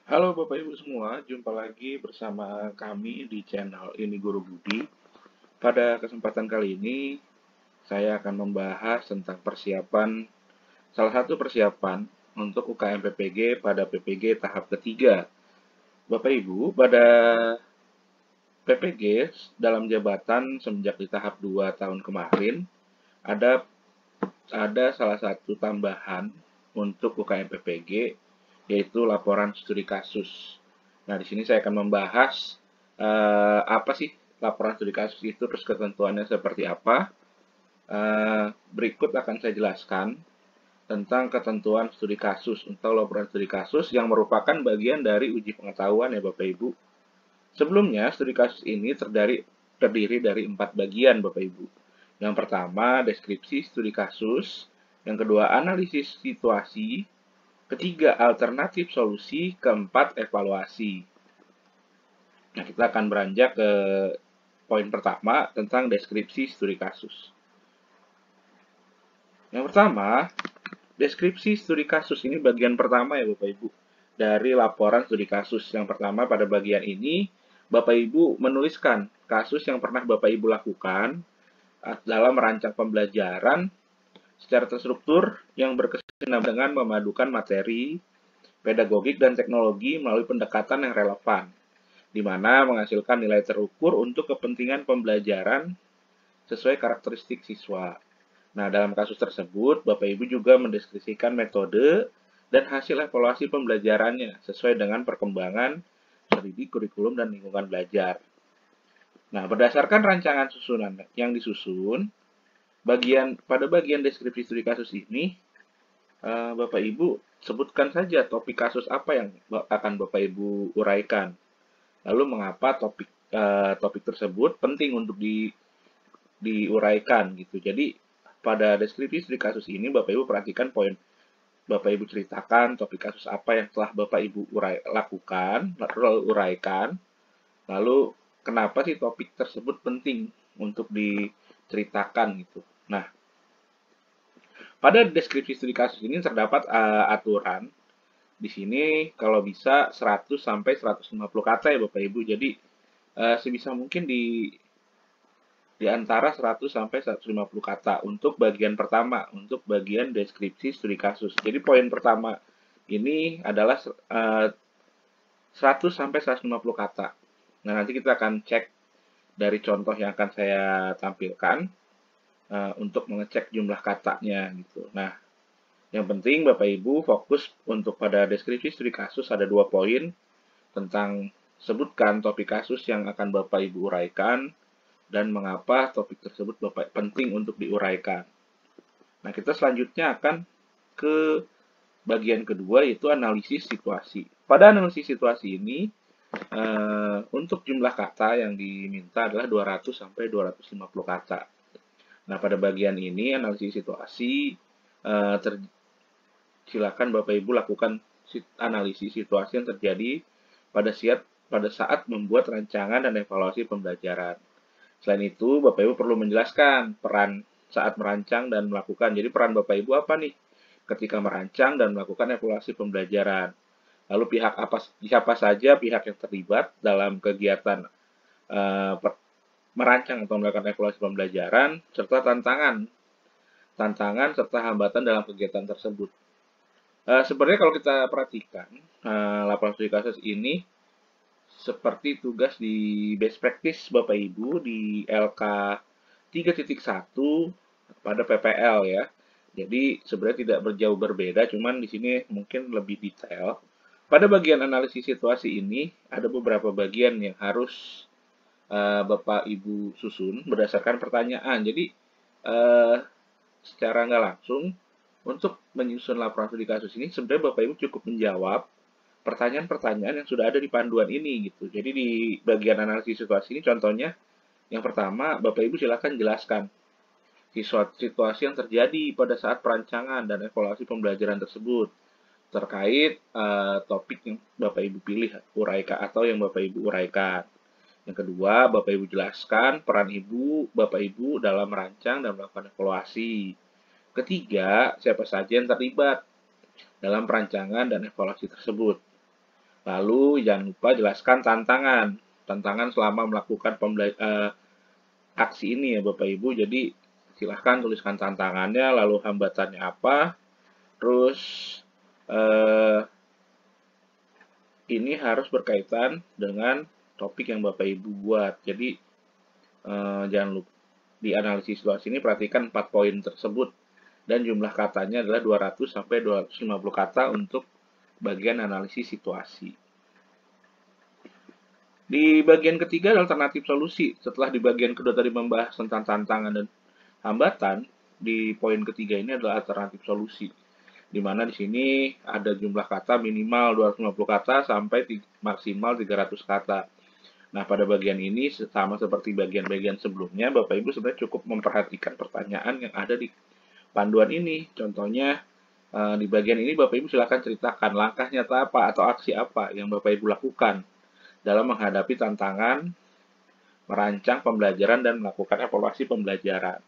Halo Bapak Ibu semua, jumpa lagi bersama kami di channel Ini Guru Budi. Pada kesempatan kali ini, saya akan membahas tentang salah satu persiapan untuk UKM PPG pada PPG tahap ketiga. Bapak Ibu, pada PPG dalam jabatan semenjak di tahap 2 tahun kemarin, ada ada salah satu tambahan untuk UKM PPG, yaitu laporan studi kasus. Nah, di sini saya akan membahas apa sih laporan studi kasus itu, terus ketentuannya seperti apa. Berikut akan saya jelaskan tentang ketentuan studi kasus untuk laporan studi kasus yang merupakan bagian dari uji pengetahuan ya Bapak Ibu. Sebelumnya, studi kasus ini terdiri dari 4 bagian Bapak Ibu. Yang pertama, deskripsi studi kasus. Yang kedua, analisis situasi. Ketiga, alternatif solusi. Keempat, evaluasi. Nah, kita akan beranjak ke poin pertama tentang deskripsi studi kasus. Yang pertama, deskripsi studi kasus ini bagian pertama ya Bapak Ibu dari laporan studi kasus. Yang pertama, pada bagian ini Bapak Ibu menuliskan kasus yang pernah Bapak Ibu lakukan dalam merancang pembelajaran secara terstruktur yang berkesinambungan dengan memadukan materi, pedagogik, dan teknologi melalui pendekatan yang relevan, di mana menghasilkan nilai terukur untuk kepentingan pembelajaran sesuai karakteristik siswa. Nah, dalam kasus tersebut, Bapak Ibu juga mendeskripsikan metode dan hasil evaluasi pembelajarannya sesuai dengan perkembangan strategi kurikulum dan lingkungan belajar. Nah, berdasarkan rancangan susunan yang disusun, pada bagian deskripsi studi kasus ini, Bapak Ibu sebutkan saja topik kasus apa yang akan Bapak Ibu uraikan. Lalu mengapa topik tersebut penting untuk diuraikan gitu. Jadi pada deskripsi studi kasus ini Bapak Ibu perhatikan poin Bapak Ibu ceritakan topik kasus apa yang telah Bapak Ibu lakukan, lalu uraikan, lalu kenapa sih topik tersebut penting untuk diceritakan gitu. Nah, pada deskripsi studi kasus ini terdapat aturan. Di sini kalau bisa 100 sampai 150 kata ya Bapak Ibu. Jadi sebisa mungkin di antara 100 sampai 150 kata untuk bagian pertama, untuk bagian deskripsi studi kasus. Jadi poin pertama ini adalah 100 sampai 150 kata. Nah, nanti kita akan cek dari contoh yang akan saya tampilkan untuk mengecek jumlah katanya gitu. Nah, yang penting Bapak Ibu fokus untuk pada deskripsi studi kasus ada 2 poin tentang sebutkan topik kasus yang akan Bapak Ibu uraikan dan mengapa topik tersebut penting untuk diuraikan. Nah, kita selanjutnya akan ke bagian kedua yaitu analisis situasi. Pada analisis situasi ini untuk jumlah kata yang diminta adalah 200 sampai 250 kata. Nah, pada bagian ini analisis situasi silakan Bapak Ibu lakukan analisis situasi yang terjadi pada saat membuat rancangan dan evaluasi pembelajaran. Selain itu, Bapak Ibu perlu menjelaskan peran saat merancang dan melakukan. Jadi peran Bapak Ibu apa nih ketika merancang dan melakukan evaluasi pembelajaran? Lalu siapa saja pihak yang terlibat dalam kegiatan merancang atau melakukan evaluasi pembelajaran, serta tantangan serta hambatan dalam kegiatan tersebut. Sebenarnya kalau kita perhatikan, laporan studi kasus ini seperti tugas di best practice Bapak Ibu di LK 3.1 pada PPL ya. Jadi sebenarnya tidak jauh berbeda, cuman di sini mungkin lebih detail. Pada bagian analisis situasi ini ada beberapa bagian yang harus Bapak Ibu susun berdasarkan pertanyaan. Jadi secara nggak langsung untuk menyusun laporan studi kasus ini sebenarnya Bapak Ibu cukup menjawab pertanyaan-pertanyaan yang sudah ada di panduan ini gitu. Jadi di bagian analisis situasi ini contohnya yang pertama Bapak Ibu silakan jelaskan situasi yang terjadi pada saat perancangan dan evaluasi pembelajaran tersebut terkait topik yang Bapak Ibu pilih uraikan atau yang Bapak Ibu uraikan. Yang kedua, Bapak Ibu jelaskan peran Bapak Ibu dalam merancang dan melakukan evaluasi. Ketiga, siapa saja yang terlibat dalam perancangan dan evaluasi tersebut. Lalu jangan lupa jelaskan tantangan selama melakukan aksi ini ya Bapak Ibu. Jadi silahkan tuliskan tantangannya, lalu hambatannya apa, terus eh, ini harus berkaitan dengan topik yang Bapak Ibu buat. Jadi jangan lupa di analisis situasi ini perhatikan 4 poin tersebut dan jumlah katanya adalah 200 sampai 250 kata untuk bagian analisis situasi. Di bagian ketiga adalah alternatif solusi. Setelah di bagian kedua tadi membahas tentang tantangan dan hambatan, di poin ketiga ini adalah alternatif solusi. Di mana di sini ada jumlah kata minimal 250 kata sampai maksimal 300 kata. Nah, pada bagian ini sama seperti bagian-bagian sebelumnya, Bapak Ibu sebenarnya cukup memperhatikan pertanyaan yang ada di panduan ini. Contohnya, di bagian ini Bapak Ibu silakan ceritakan langkah nyata apa atau aksi apa yang Bapak Ibu lakukan dalam menghadapi tantangan, merancang pembelajaran, dan melakukan evaluasi pembelajaran.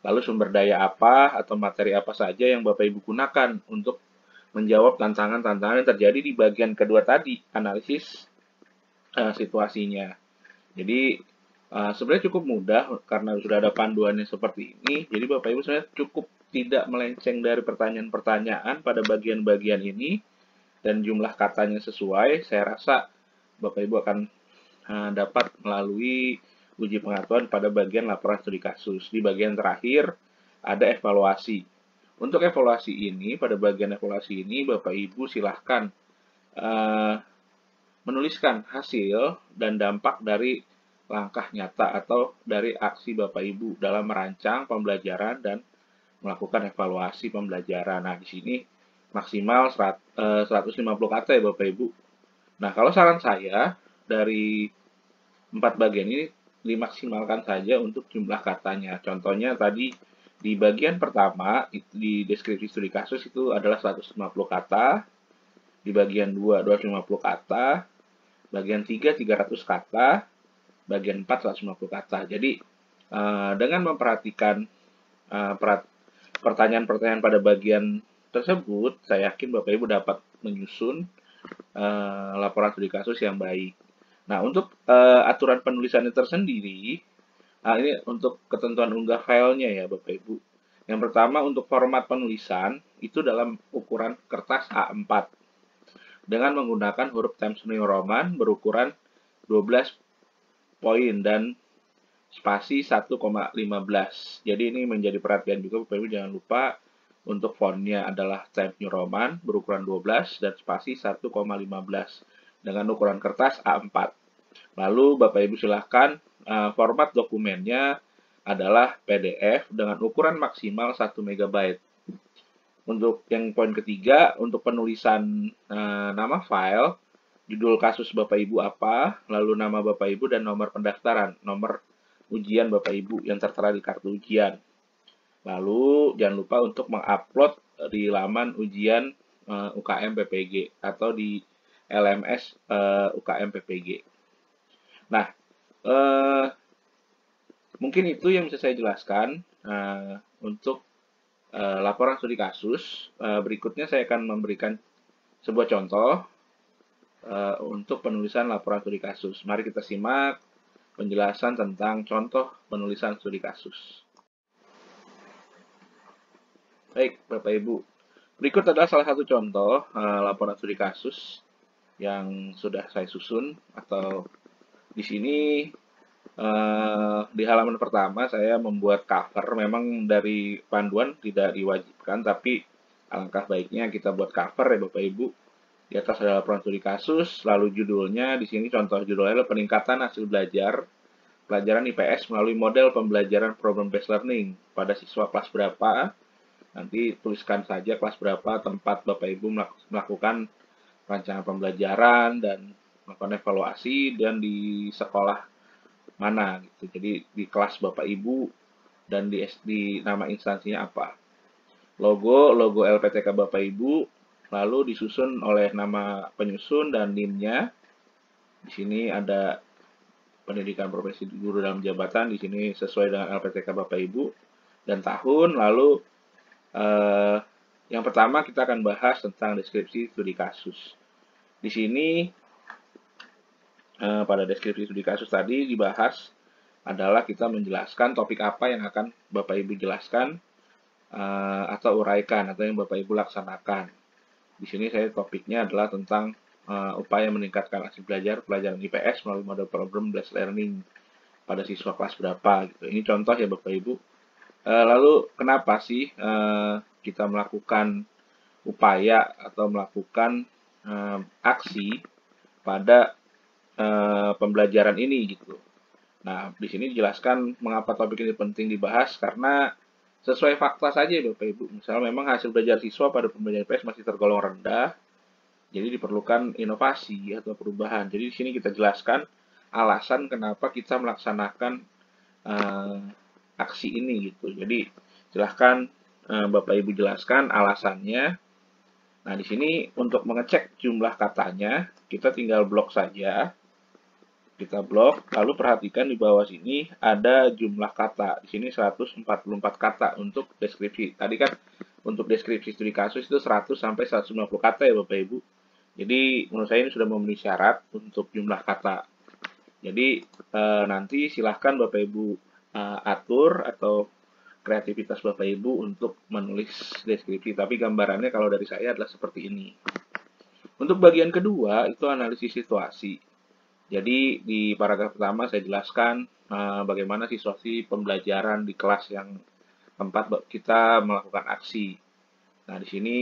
Lalu sumber daya apa atau materi apa saja yang Bapak Ibu gunakan untuk menjawab tantangan-tantangan yang terjadi di bagian kedua tadi, analisis situasinya. Jadi sebenarnya cukup mudah karena sudah ada panduannya seperti ini. Jadi Bapak Ibu sebenarnya cukup tidak melenceng dari pertanyaan-pertanyaan pada bagian-bagian ini dan jumlah katanya sesuai. Saya rasa Bapak Ibu akan dapat melalui uji pengetahuan pada bagian laporan studi kasus. Di bagian terakhir ada evaluasi. Untuk evaluasi ini, pada bagian evaluasi ini Bapak Ibu silahkan menuliskan hasil dan dampak dari langkah nyata atau dari aksi Bapak Ibu dalam merancang pembelajaran dan melakukan evaluasi pembelajaran. Nah, di sini maksimal 150 kata ya Bapak Ibu. Nah, kalau saran saya dari 4 bagian ini dimaksimalkan saja untuk jumlah katanya. Contohnya tadi di bagian pertama di deskripsi studi kasus itu adalah 150 kata, di bagian 2 250 kata, bagian 3 300 kata, bagian 4 150 kata. Jadi dengan memperhatikan pertanyaan-pertanyaan pada bagian tersebut, saya yakin Bapak Ibu dapat menyusun laporan studi kasus yang baik. Nah, untuk aturan penulisannya tersendiri, ini untuk ketentuan unggah filenya ya Bapak Ibu. Yang pertama untuk format penulisan itu dalam ukuran kertas A4 dengan menggunakan huruf Times New Roman berukuran 12 poin dan spasi 1,15. Jadi ini menjadi perhatian juga Bapak Ibu, jangan lupa untuk fontnya adalah Times New Roman berukuran 12 dan spasi 1,15 dengan ukuran kertas A4. Lalu Bapak Ibu silahkan format dokumennya adalah PDF dengan ukuran maksimal 1 MB. Untuk yang poin ketiga, untuk penulisan nama file, judul kasus Bapak Ibu apa, lalu nama Bapak Ibu dan nomor pendaftaran, nomor ujian Bapak Ibu yang tertera di kartu ujian. Lalu jangan lupa untuk mengupload di laman ujian UKM PPG atau di LMS UKM PPG. Nah, mungkin itu yang bisa saya jelaskan untuk laporan studi kasus. Berikutnya saya akan memberikan sebuah contoh untuk penulisan laporan studi kasus. Mari kita simak penjelasan tentang contoh penulisan studi kasus. Baik, Bapak Ibu. Berikut adalah salah satu contoh laporan studi kasus yang sudah saya susun atau di sini di halaman pertama saya membuat cover. Memang dari panduan tidak diwajibkan, tapi alangkah baiknya kita buat cover ya Bapak Ibu. Di atas ada laporan studi kasus, lalu judulnya di sini contoh judulnya adalah peningkatan hasil belajar pelajaran IPS melalui model pembelajaran problem based learning pada siswa kelas berapa. Nanti tuliskan saja kelas berapa, tempat Bapak Ibu melakukan rancangan pembelajaran dan melakukan evaluasi dan di sekolah mana gitu. Jadi di kelas Bapak Ibu dan di nama instansinya apa. Logo LPTK Bapak Ibu, lalu disusun oleh nama penyusun dan NIM-nya. Di sini ada pendidikan profesi guru dalam jabatan, di sini sesuai dengan LPTK Bapak Ibu dan tahun. Lalu yang pertama kita akan bahas tentang deskripsi studi kasus. Di sini pada deskripsi studi kasus tadi dibahas adalah kita menjelaskan topik apa yang akan Bapak Ibu jelaskan atau uraikan atau yang Bapak Ibu laksanakan. Di sini saya topiknya adalah tentang upaya meningkatkan hasil belajar pelajaran IPS melalui model program blended learning pada siswa kelas berapa gitu. Ini contoh ya Bapak Ibu. Lalu kenapa sih kita melakukan upaya atau melakukan aksi pada pembelajaran ini gitu. Nah, di sini dijelaskan mengapa topik ini penting dibahas karena sesuai fakta saja Bapak Ibu. Misalnya memang hasil belajar siswa pada pembelajaran IPS masih tergolong rendah, jadi diperlukan inovasi atau perubahan. Jadi di sini kita jelaskan alasan kenapa kita melaksanakan aksi ini gitu. Jadi silahkan Bapak Ibu jelaskan alasannya. Nah, di sini untuk mengecek jumlah katanya, kita tinggal blok saja. Kita blok, lalu perhatikan di bawah sini ada jumlah kata. Di sini 144 kata untuk deskripsi. Tadi kan untuk deskripsi studi kasus itu 100 sampai 150 kata ya Bapak Ibu. Jadi menurut saya ini sudah memenuhi syarat untuk jumlah kata. Jadi nanti silahkan Bapak Ibu atur atau kreativitas Bapak Ibu untuk menulis deskripsi. Tapi gambarannya kalau dari saya adalah seperti ini. Untuk bagian kedua itu analisis situasi. Jadi di paragraf pertama saya jelaskan bagaimana situasi pembelajaran di kelas yang tempat kita melakukan aksi. Nah, di sini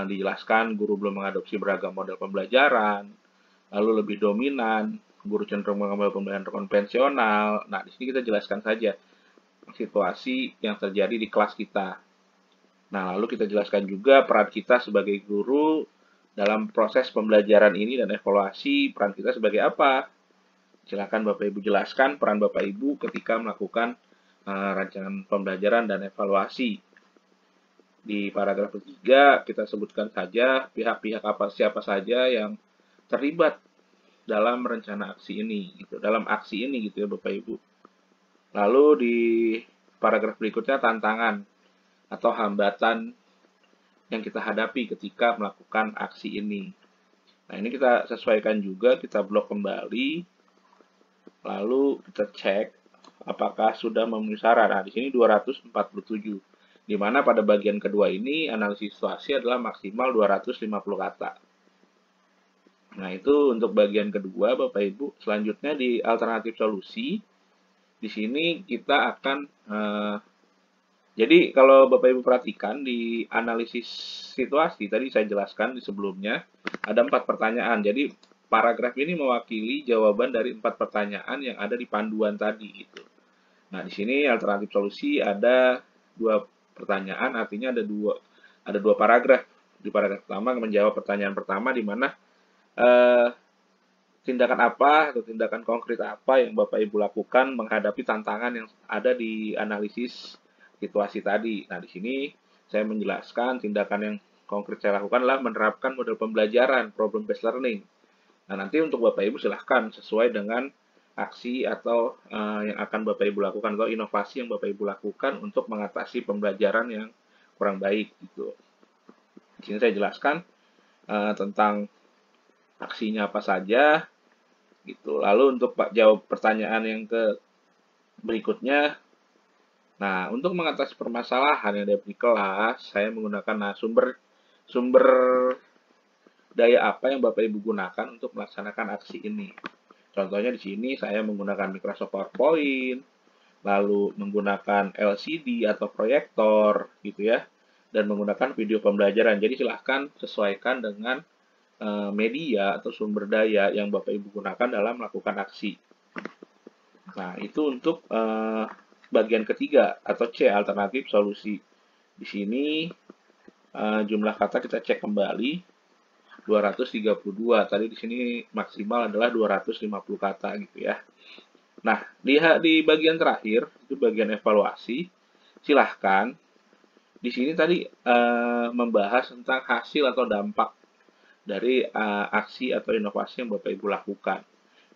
dijelaskan guru belum mengadopsi beragam model pembelajaran, lalu lebih dominan, guru cenderung mengambil pembelajaran konvensional. Nah, di sini kita jelaskan saja situasi yang terjadi di kelas kita. Nah, lalu kita jelaskan juga peran kita sebagai guru dalam proses pembelajaran ini dan evaluasi peran kita sebagai apa. Silakan Bapak Ibu jelaskan peran Bapak Ibu ketika melakukan rancangan pembelajaran dan evaluasi. Di paragraf ketiga kita sebutkan saja pihak-pihak siapa saja yang terlibat dalam rencana aksi ini, gitu. Dalam aksi ini gitu ya Bapak Ibu. Lalu di paragraf berikutnya tantangan atau hambatan yang kita hadapi ketika melakukan aksi ini. Nah, ini kita sesuaikan juga, kita blok kembali, lalu kita cek apakah sudah memenuhi syarat. Nah, di sini 247, di mana pada bagian kedua ini analisis situasi adalah maksimal 250 kata. Nah, itu untuk bagian kedua, Bapak Ibu. Selanjutnya di alternatif solusi, di sini kita akan jadi kalau Bapak Ibu perhatikan di analisis situasi tadi saya jelaskan di sebelumnya ada 4 pertanyaan. Jadi paragraf ini mewakili jawaban dari 4 pertanyaan yang ada di panduan tadi gitu. Nah, di sini alternatif solusi ada 2 pertanyaan, artinya ada dua paragraf. Di paragraf pertama menjawab pertanyaan pertama di mana tindakan apa atau tindakan konkret apa yang Bapak Ibu lakukan menghadapi tantangan yang ada di analisis situasi tadi. Nah, di sini saya menjelaskan tindakan yang konkret saya lakukan adalah menerapkan model pembelajaran, problem based learning. Nah, nanti untuk Bapak Ibu silahkan sesuai dengan aksi atau yang akan Bapak Ibu lakukan atau inovasi yang Bapak Ibu lakukan untuk mengatasi pembelajaran yang kurang baik gitu. Di sini saya jelaskan tentang aksinya apa saja gitu. Lalu untuk jawab pertanyaan yang berikutnya. Nah, untuk mengatasi permasalahan yang ada di kelas, saya menggunakan sumber daya apa yang Bapak Ibu gunakan untuk melaksanakan aksi ini. Contohnya di sini saya menggunakan Microsoft PowerPoint, lalu menggunakan LCD atau proyektor gitu ya, dan menggunakan video pembelajaran. Jadi silahkan sesuaikan dengan media atau sumber daya yang Bapak Ibu gunakan dalam melakukan aksi. Nah, itu untuk bagian ketiga atau C, alternatif solusi. Di sini jumlah kata kita cek kembali 232. Tadi di sini maksimal adalah 250 kata gitu ya. Nah, di bagian terakhir itu bagian evaluasi. Silahkan di sini tadi membahas tentang hasil atau dampak dari aksi atau inovasi yang Bapak Ibu lakukan.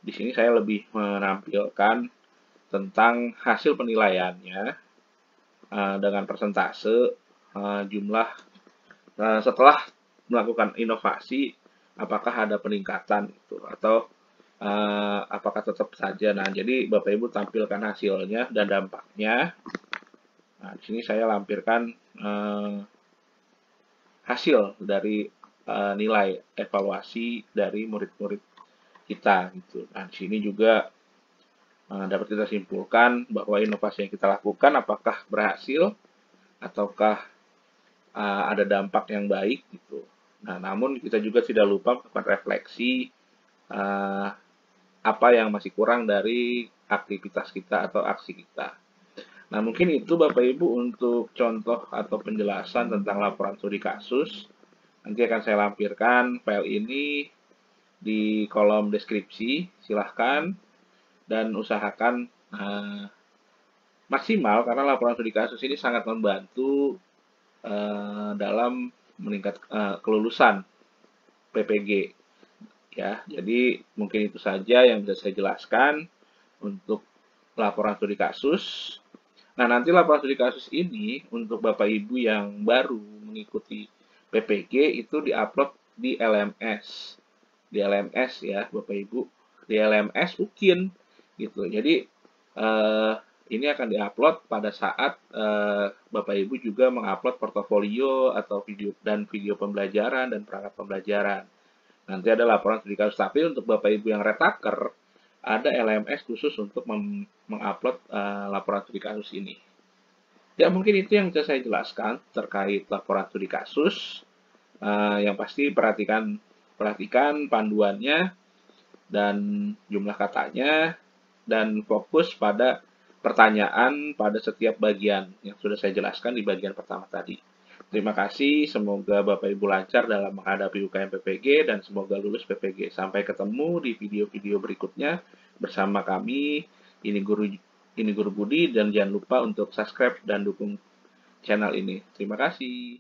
Di sini saya lebih menampilkan tentang hasil penilaiannya dengan persentase jumlah setelah melakukan inovasi apakah ada peningkatan gitu, atau apakah tetap saja. Nah, jadi Bapak Ibu tampilkan hasilnya dan dampaknya. Nah, di sini saya lampirkan hasil dari nilai evaluasi dari murid-murid kita gitu. Nah, di sini juga dapat kita simpulkan bahwa inovasi yang kita lakukan apakah berhasil ataukah ada dampak yang baik gitu. Nah, namun kita juga tidak lupa melakukan refleksi apa yang masih kurang dari aktivitas kita atau aksi kita. Nah, mungkin itu Bapak Ibu untuk contoh atau penjelasan tentang laporan studi kasus. Nanti akan saya lampirkan file ini di kolom deskripsi. Silahkan dan usahakan maksimal karena laporan studi kasus ini sangat membantu dalam meningkat kelulusan PPG. Ya, jadi mungkin itu saja yang bisa saya jelaskan untuk laporan studi kasus. Nah, nanti laporan studi kasus ini untuk Bapak Ibu yang baru mengikuti PPG itu diupload di LMS. Di LMS ya, Bapak Ibu. Di LMS UKIN gitu. Jadi ini akan diupload pada saat Bapak Ibu juga mengupload portofolio atau video pembelajaran dan perangkat pembelajaran. Nanti ada laporan studi kasus, tapi untuk Bapak Ibu yang retaker, ada LMS khusus untuk mengupload laporan studi kasus ini. Ya, mungkin itu yang bisa saya jelaskan terkait laporan studi kasus. Yang pasti perhatikan panduannya dan jumlah katanya, dan fokus pada pertanyaan pada setiap bagian yang sudah saya jelaskan di bagian pertama tadi. Terima kasih, semoga Bapak Ibu lancar dalam menghadapi UKM PPG dan semoga lulus PPG. Sampai ketemu di video-video berikutnya bersama kami. Ini Guru Budi dan jangan lupa untuk subscribe dan dukung channel ini. Terima kasih.